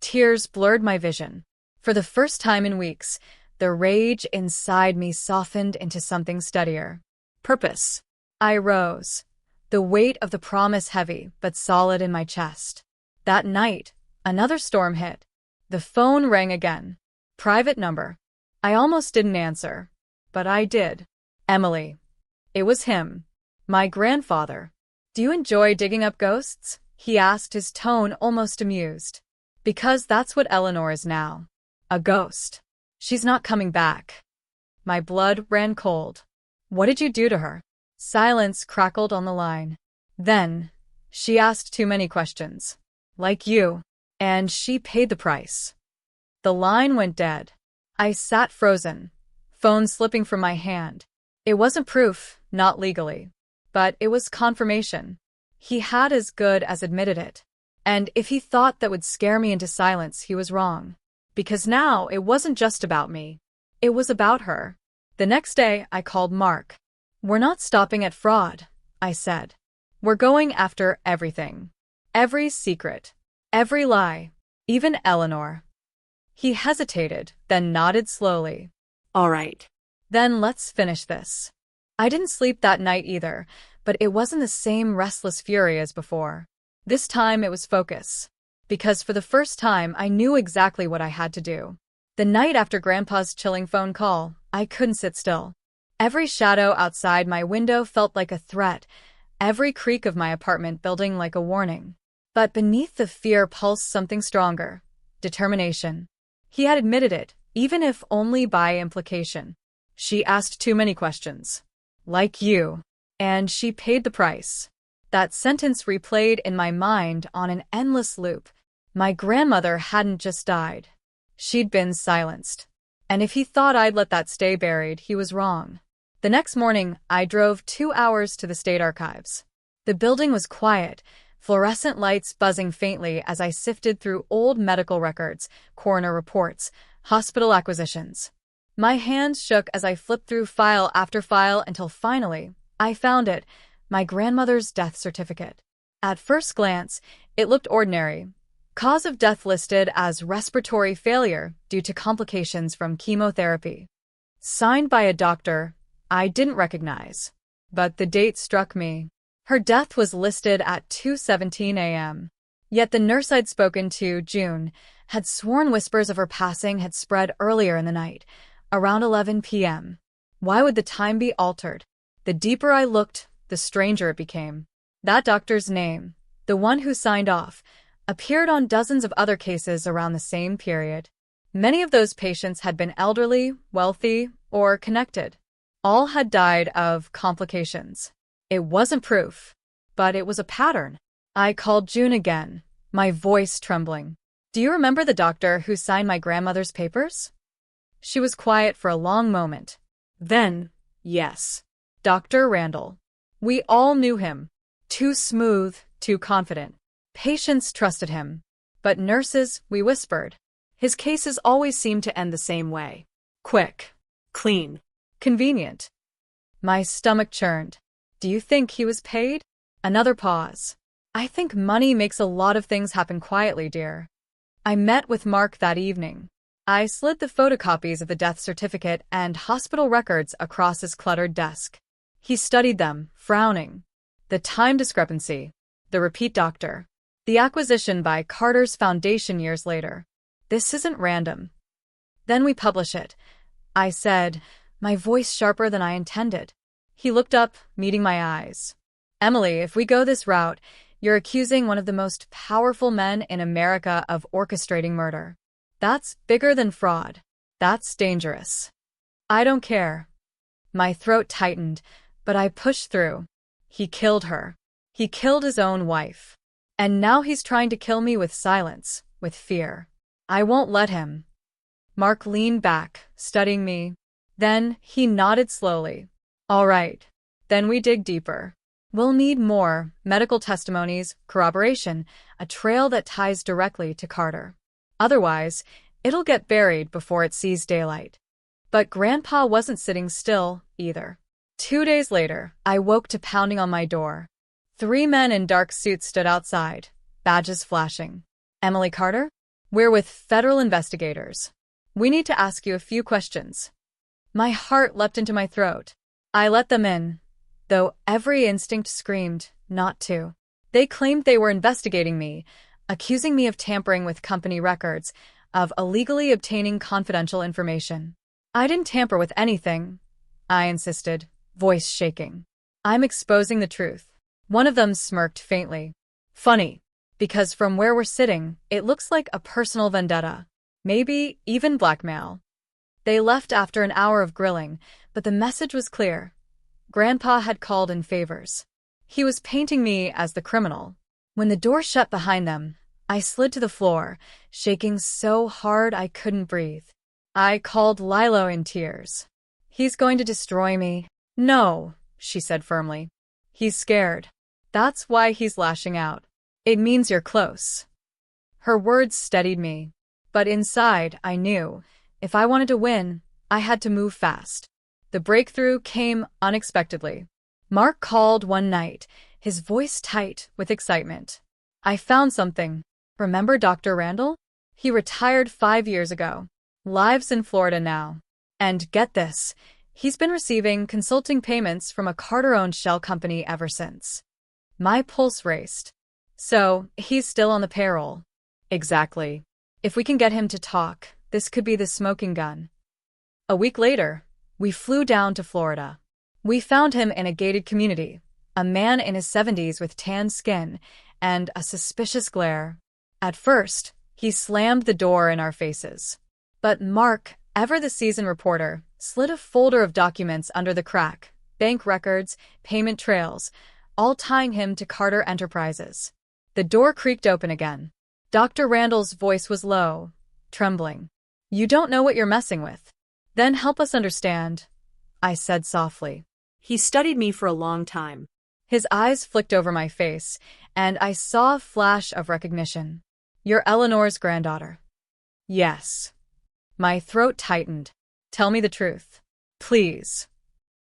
Speaker 1: Tears blurred my vision. For the first time in weeks, the rage inside me softened into something steadier. Purpose. I rose, the weight of the promise heavy but solid in my chest. That night, another storm hit. The phone rang again. Private number. I almost didn't answer, but I did. Emily. It was him. My grandfather. Do you enjoy digging up ghosts? He asked, his tone almost amused. Because that's what Eleanor is now. A ghost. She's not coming back. My blood ran cold. What did you do to her? Silence crackled on the line. Then, she asked too many questions. Like you. And she paid the price. The line went dead. I sat frozen, phone slipping from my hand. It wasn't proof, not legally. But it was confirmation. He had as good as admitted it. And if he thought that would scare me into silence, he was wrong. Because now it wasn't just about me. It was about her. The next day, I called Mark. We're not stopping at fraud, I said. We're going after everything. Every secret. Every lie. Even Eleanor. He hesitated, then nodded slowly.
Speaker 2: All right.
Speaker 1: Then let's finish this. I didn't sleep that night either, but it wasn't the same restless fury as before. This time it was focus. Because for the first time, I knew exactly what I had to do. The night after Grandpa's chilling phone call, I couldn't sit still. Every shadow outside my window felt like a threat, every creak of my apartment building like a warning. But beneath the fear pulsed something stronger. Determination. He had admitted it, even if only by implication. She asked too many questions. Like you. And she paid the price. That sentence replayed in my mind on an endless loop. My grandmother hadn't just died. She'd been silenced. And if he thought I'd let that stay buried, he was wrong. The next morning, I drove 2 hours to the state archives. The building was quiet, fluorescent lights buzzing faintly as I sifted through old medical records, coroner reports, hospital acquisitions. My hands shook as I flipped through file after file until finally, I found it, my grandmother's death certificate. At first glance, it looked ordinary. Cause of death listed as respiratory failure due to complications from chemotherapy. Signed by a doctor I didn't recognize. But the date struck me. Her death was listed at 2:17 a.m. Yet the nurse I'd spoken to, June, had sworn whispers of her passing had spread earlier in the night, around 11 p.m. Why would the time be altered? The deeper I looked, the stranger it became. That doctor's name, the one who signed off, appeared on dozens of other cases around the same period. Many of those patients had been elderly, wealthy, or connected. All had died of complications. It wasn't proof, but it was a pattern. I called June again, my voice trembling. Do you remember the doctor who signed my grandmother's papers? She was quiet for a long moment. Then, yes. Dr. Randall. We all knew him. Too smooth, too confident. Patients trusted him. But nurses, we whispered. His cases always seemed to end the same way. Quick.
Speaker 2: Clean.
Speaker 1: Convenient. My stomach churned. Do you think he was paid? Another pause. I think money makes a lot of things happen quietly, dear. I met with Mark that evening. I slid the photocopies of the death certificate and hospital records across his cluttered desk. He studied them, frowning. The time discrepancy. The repeat doctor. The acquisition by Carter's Foundation years later. This isn't random. Then we publish it, I said, my voice sharper than I intended. He looked up, meeting my eyes. Emily, if we go this route, you're accusing one of the most powerful men in America of orchestrating murder. That's bigger than fraud. That's dangerous. I don't care. My throat tightened, but I pushed through. He killed her. He killed his own wife. And now he's trying to kill me with silence, with fear. I won't let him. Mark leaned back, studying me. Then he nodded slowly. All right. Then we dig deeper. We'll need more medical testimonies, corroboration, a trail that ties directly to Carter. Otherwise, it'll get buried before it sees daylight. But Grandpa wasn't sitting still, either. 2 days later, I woke to pounding on my door. 3 men in dark suits stood outside, badges flashing. Emily Carter? We're with federal investigators. We need to ask you a few questions. My heart leapt into my throat. I let them in, though every instinct screamed not to. They claimed they were investigating me, accusing me of tampering with company records, of illegally obtaining confidential information. I didn't tamper with anything, I insisted, voice shaking. I'm exposing the truth. One of them smirked faintly. Funny, because from where we're sitting, it looks like a personal vendetta. Maybe even blackmail. They left after an hour of grilling, but the message was clear. Grandpa had called in favors. He was painting me as the criminal. When the door shut behind them, I slid to the floor, shaking so hard I couldn't breathe. I called Lilo in tears. He's going to destroy me. No, she said firmly. He's scared. That's why he's lashing out. It means you're close. Her words steadied me. But inside, I knew, if I wanted to win, I had to move fast. The breakthrough came unexpectedly. Mark called one night, his voice tight with excitement. I found something. Remember Dr. Randall? He retired 5 years ago. Lives in Florida now. And get this, he's been receiving consulting payments from a Carter-owned shell company ever since. My pulse raced. So, he's still on the payroll. Exactly. If we can get him to talk, this could be the smoking gun. A week later, we flew down to Florida. We found him in a gated community, a man in his 70s with tan skin and a suspicious glare. At first, he slammed the door in our faces. But Mark, ever the seasoned reporter, slid a folder of documents under the crack, bank records, payment trails, all tying him to Carter Enterprises. The door creaked open again. Dr. Randall's voice was low, trembling. You don't know what you're messing with. Then help us understand, I said softly.
Speaker 2: He studied me for a long time.
Speaker 1: His eyes flicked over my face, and I saw a flash of recognition. You're Eleanor's granddaughter. Yes. My throat tightened. Tell me the truth. Please.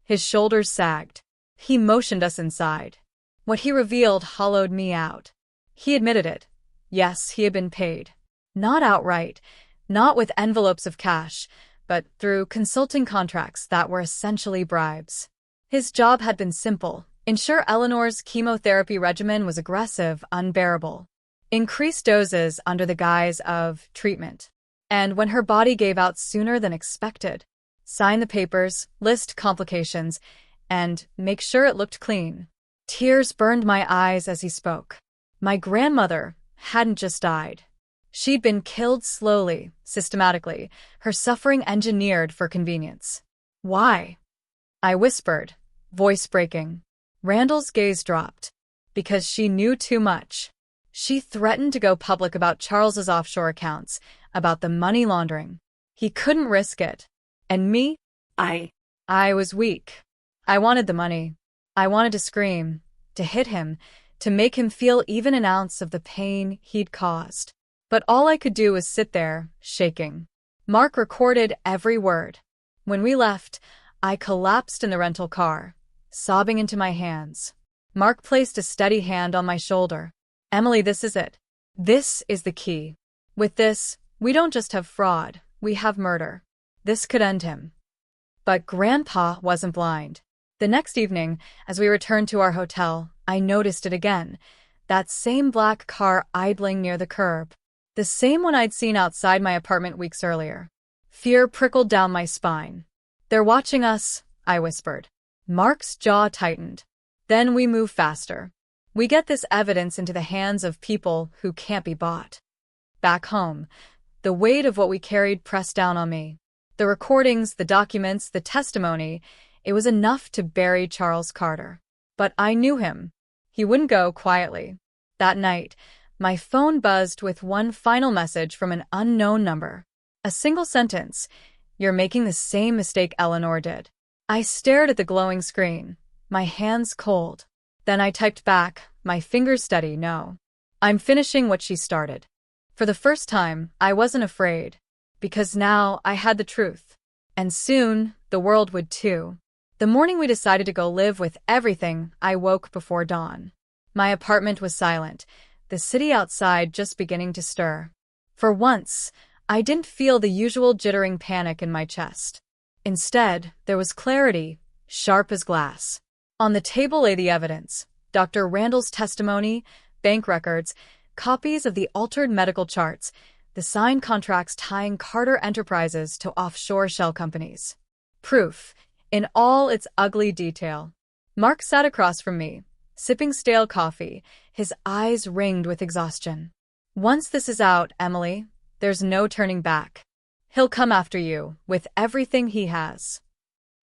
Speaker 1: His shoulders sagged. He motioned us inside. What he revealed hollowed me out. He admitted it. Yes, he had been paid. Not outright, not with envelopes of cash, but through consulting contracts that were essentially bribes. His job had been simple. Ensure Eleanor's chemotherapy regimen was aggressive, unbearable. Increase doses under the guise of treatment. And when her body gave out sooner than expected, sign the papers, list complications, and make sure it looked clean. Tears burned my eyes as he spoke. My grandmother hadn't just died. She'd been killed slowly, systematically, her suffering engineered for convenience. Why? I whispered, voice breaking. Randall's gaze dropped. Because she knew too much. She threatened to go public about Charles's offshore accounts, about the money laundering. He couldn't risk it. And me? I was weak. I wanted the money. I wanted to scream, to hit him, to make him feel even an ounce of the pain he'd caused. But all I could do was sit there, shaking. Mark recorded every word. When we left, I collapsed in the rental car, sobbing into my hands. Mark placed a steady hand on my shoulder. Emily, this is it. This is the key. With this, we don't just have fraud, we have murder. This could end him. But Grandpa wasn't blind. The next evening, as we returned to our hotel, I noticed it again. That same black car idling near the curb. The same one I'd seen outside my apartment weeks earlier. Fear prickled down my spine. They're watching us, I whispered. Mark's jaw tightened. Then we move faster. We get this evidence into the hands of people who can't be bought. Back home, the weight of what we carried pressed down on me. The recordings, the documents, the testimony, it was enough to bury Charles Carter. But I knew him. He wouldn't go quietly. That night, my phone buzzed with one final message from an unknown number. A single sentence. You're making the same mistake Eleanor did. I stared at the glowing screen, my hands cold. Then I typed back, my fingers steady, no. I'm finishing what she started. For the first time, I wasn't afraid. Because now I had the truth. And soon, the world would too. The morning we decided to go live with everything, I woke before dawn. My apartment was silent, the city outside just beginning to stir. For once, I didn't feel the usual jittering panic in my chest. Instead, there was clarity, sharp as glass. On the table lay the evidence, Dr. Randall's testimony, bank records, copies of the altered medical charts, the signed contracts tying Carter Enterprises to offshore shell companies. Proof, in all its ugly detail. Mark sat across from me, sipping stale coffee, his eyes ringed with exhaustion. Once this is out, Emily, there's no turning back. He'll come after you, with everything he has.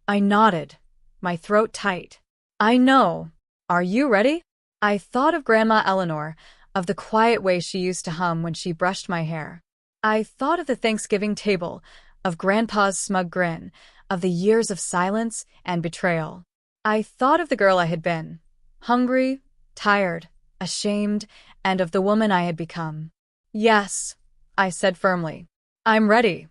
Speaker 1: I nodded, my throat tight. I know. Are you ready? I thought of Grandma Eleanor, of the quiet way she used to hum when she brushed my hair. I thought of the Thanksgiving table, of Grandpa's smug grin, of the years of silence and betrayal. I thought of the girl I had been, hungry, tired, ashamed, and of the woman I had become. Yes, I said firmly. I'm ready.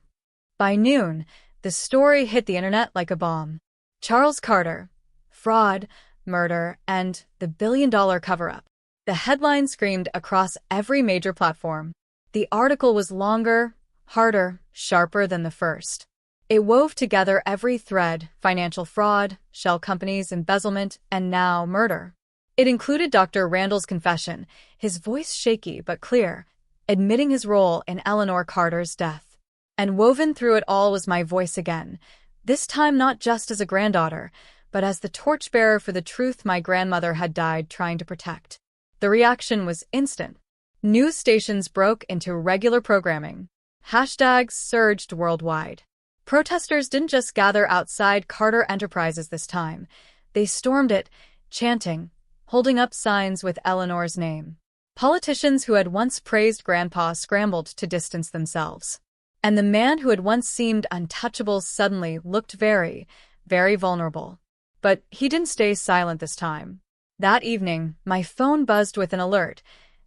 Speaker 1: By noon, the story hit the internet like a bomb. Charles Carter, fraud, murder, and the billion-dollar cover-up. The headline screamed across every major platform. The article was longer, harder, sharper than the first. It wove together every thread: financial fraud, shell companies, embezzlement, and now murder. It included Dr. Randall's confession, his voice shaky but clear, admitting his role in Eleanor Carter's death. And woven through it all was my voice again, this time not just as a granddaughter, but as the torchbearer for the truth my grandmother had died trying to protect. The reaction was instant. News stations broke into regular programming. Hashtags surged worldwide. Protesters didn't just gather outside Carter Enterprises this time. They stormed it, chanting, holding up signs with Eleanor's name. Politicians who had once praised Grandpa scrambled to distance themselves. And the man who had once seemed untouchable suddenly looked very, very vulnerable. But he didn't stay silent this time. That evening, my phone buzzed with an alert.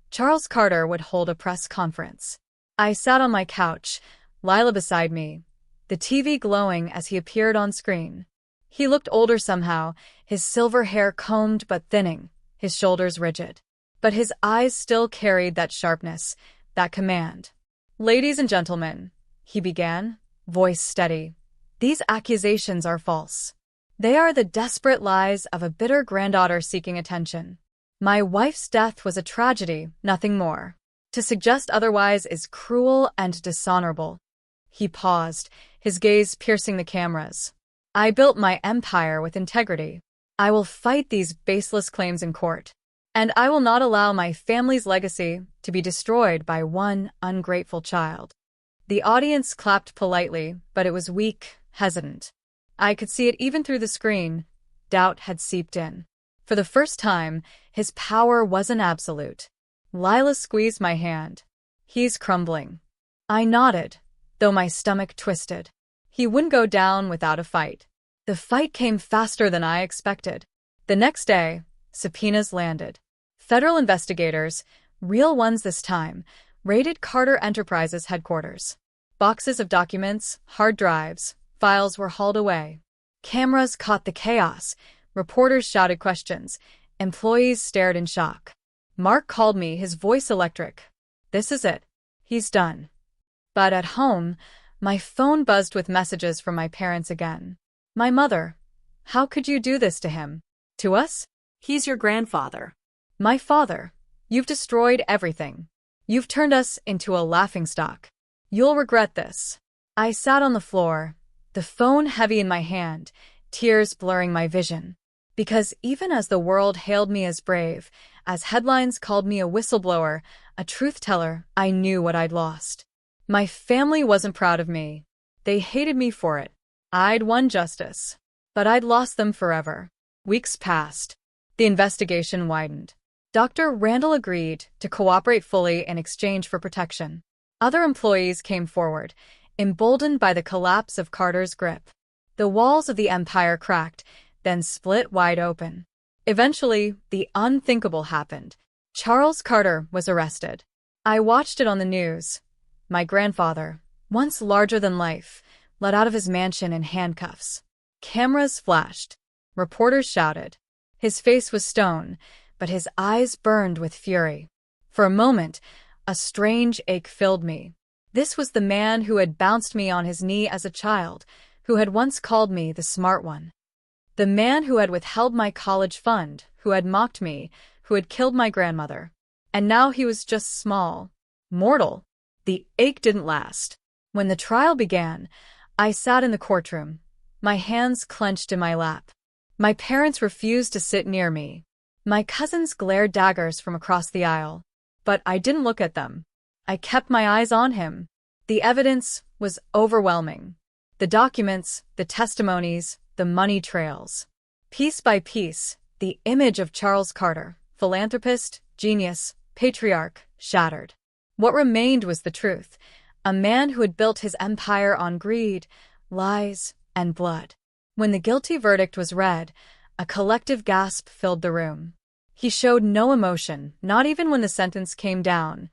Speaker 1: Charles Carter would hold a press conference. I sat on my couch, Lila beside me, the TV glowing as he appeared on screen. He looked older somehow, his silver hair combed but thinning, his shoulders rigid. But his eyes still carried that sharpness, that command. "Ladies and gentlemen," he began, voice steady, "these accusations are false. They are the desperate lies of a bitter granddaughter seeking attention. My wife's death was a tragedy, nothing more. To suggest otherwise is cruel and dishonorable." He paused, his gaze piercing the cameras. "I built my empire with integrity. I will fight these baseless claims in court. And I will not allow my family's legacy to be destroyed by one ungrateful child." The audience clapped politely, but it was weak, hesitant. I could see it even through the screen. Doubt had seeped in. For the first time, his power wasn't absolute. Lila squeezed my hand. "He's crumbling." I nodded, though my stomach twisted. He wouldn't go down without a fight. The fight came faster than I expected. The next day, subpoenas landed. Federal investigators, real ones this time, raided Carter Enterprises headquarters. Boxes of documents, hard drives, files were hauled away. Cameras caught the chaos. Reporters shouted questions. Employees stared in shock. Mark called me, his voice electric. "This is it. He's done." But at home, my phone buzzed with messages from my parents again. "My mother, how could you do this to him? To us?"
Speaker 2: He's your grandfather.
Speaker 1: "My father, you've destroyed everything. You've turned us into a laughingstock. You'll regret this." I sat on the floor, the phone heavy in my hand, tears blurring my vision. Because even as the world hailed me as brave, as headlines called me a whistleblower, a truth-teller, I knew what I'd lost. My family wasn't proud of me. They hated me for it. I'd won justice. But I'd lost them forever. Weeks passed. The investigation widened. Dr. Randall agreed to cooperate fully in exchange for protection. Other employees came forward, emboldened by the collapse of Carter's grip. The walls of the empire cracked, then split wide open. Eventually, the unthinkable happened. Charles Carter was arrested. I watched it on the news. My grandfather, once larger than life, let out of his mansion in handcuffs. Cameras flashed. Reporters shouted. His face was stone, but his eyes burned with fury. For a moment, a strange ache filled me. This was the man who had bounced me on his knee as a child, who had once called me the smart one. The man who had withheld my college fund, who had mocked me, who had killed my grandmother. And now he was just small, mortal. The ache didn't last. When the trial began, I sat in the courtroom, my hands clenched in my lap. My parents refused to sit near me. My cousins glared daggers from across the aisle. But I didn't look at them. I kept my eyes on him. The evidence was overwhelming. The documents, the testimonies, the money trails. Piece by piece, the image of Charles Carter, philanthropist, genius, patriarch, shattered. What remained was the truth, a man who had built his empire on greed, lies, and blood. When the guilty verdict was read, a collective gasp filled the room. He showed no emotion, not even when the sentence came down.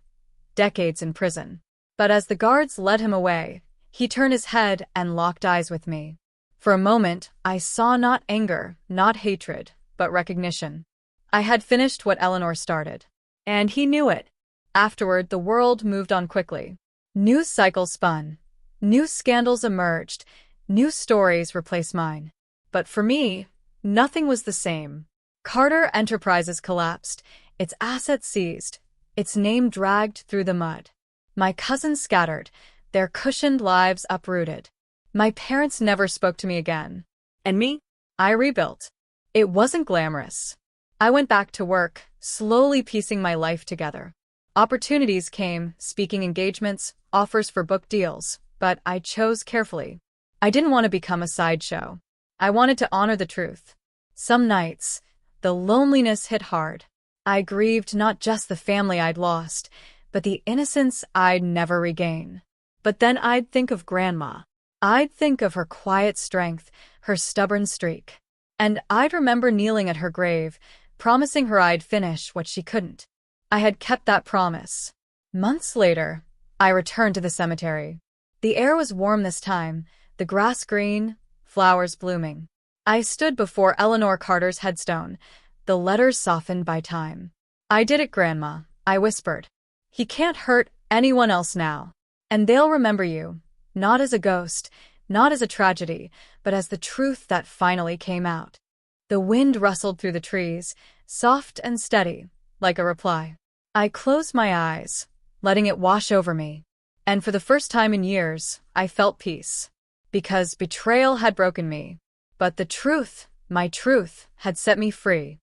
Speaker 1: Decades in prison. But as the guards led him away, he turned his head and locked eyes with me. For a moment, I saw not anger, not hatred, but recognition. I had finished what Eleanor started. And he knew it. Afterward, the world moved on quickly. News cycles spun. New scandals emerged. New stories replaced mine. But for me, nothing was the same. Carter Enterprises collapsed, its assets seized, its name dragged through the mud. My cousins scattered, their cushioned lives uprooted. My parents never spoke to me again.
Speaker 2: And me?
Speaker 1: I rebuilt. It wasn't glamorous. I went back to work, slowly piecing my life together. Opportunities came, speaking engagements, offers for book deals, but I chose carefully. I didn't want to become a sideshow. I wanted to honor the truth. Some nights, the loneliness hit hard. I grieved not just the family I'd lost, but the innocence I'd never regain. But then I'd think of Grandma. I'd think of her quiet strength, her stubborn streak. And I'd remember kneeling at her grave, promising her I'd finish what she couldn't. I had kept that promise. Months later, I returned to the cemetery. The air was warm this time, the grass green, flowers blooming. I stood before Eleanor Carter's headstone, the letters softened by time. "I did it, Grandma," I whispered. "He can't hurt anyone else now. And they'll remember you, not as a ghost, not as a tragedy, but as the truth that finally came out." The wind rustled through the trees, soft and steady, like a reply. I closed my eyes, letting it wash over me. And for the first time in years, I felt peace. Because betrayal had broken me. But the truth, my truth, had set me free.